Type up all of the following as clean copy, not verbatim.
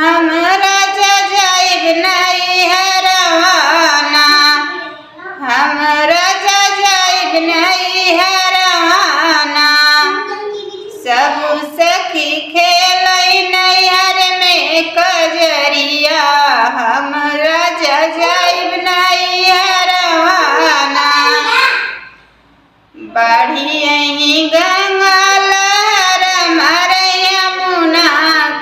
हमरा जाइब नहीं हरवाना, हमरा जाइब नहीं हरवाना। सब सखी खेलै नैहर में कजरिया, हमरा जाइब नहीं हरवाना। बाढ़ी अही गंगा लहर मारे यमुना,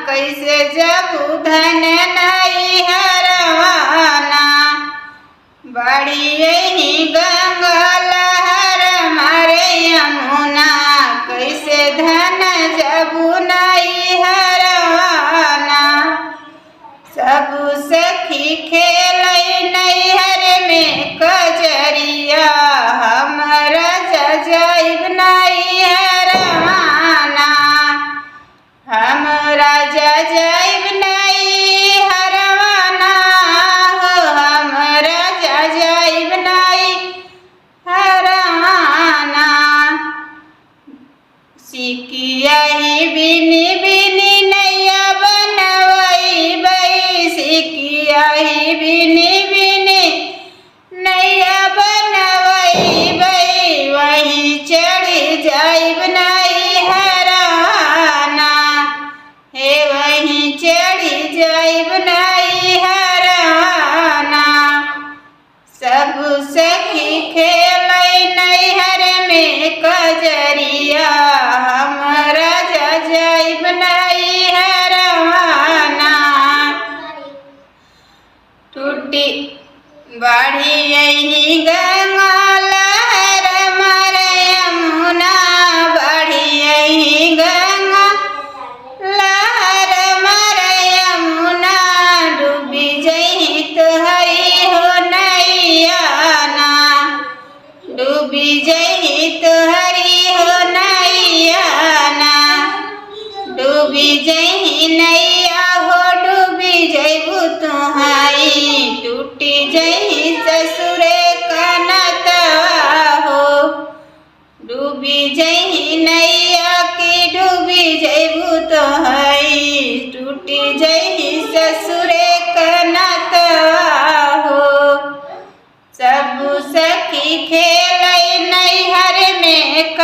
कैसे जबू धन नहीं हरवाना। बाढ़ी अही गंगा लहर मारे यमुना, कैसे धन जबू नहीं हरवाना। सब सखी खेलै नैहर में कजरिया, हमरा जाइब नहीं हरवाना। हमरा जाइब नहीं हरवाना, हमरा जाइब नहीं हरवाना। सिकिया ही बिनी बिनी नैया बनवैबै, सिकिया ही बिनी बिनी नैया बनवैबै। वही चढ़ी जाइब नहीं हरवाना, हे वही चढ़ी जाइब नहीं हरवाना। सब सखी खेलै नैहर में कजरिया, हमरा जाइब नहीं हरवाना। टूटी बाढ़ी अही गंगा लहर मारे यमुना, बाढ़ी अही गंगा लहर मारे यमुना। डूबी जही तोहरी हो नैया ना, डूबी जही तोहरी हो नैया ना। डूबी जही नैया हो, डूबी जइबू तुहाई। टूटी जही ससुरे कनतवा हो, डूबी जही नैया की डूबी जइबू तुहाई। टूटी जही ससुरे कनतवा हो। सब सखी खेलै नैहर में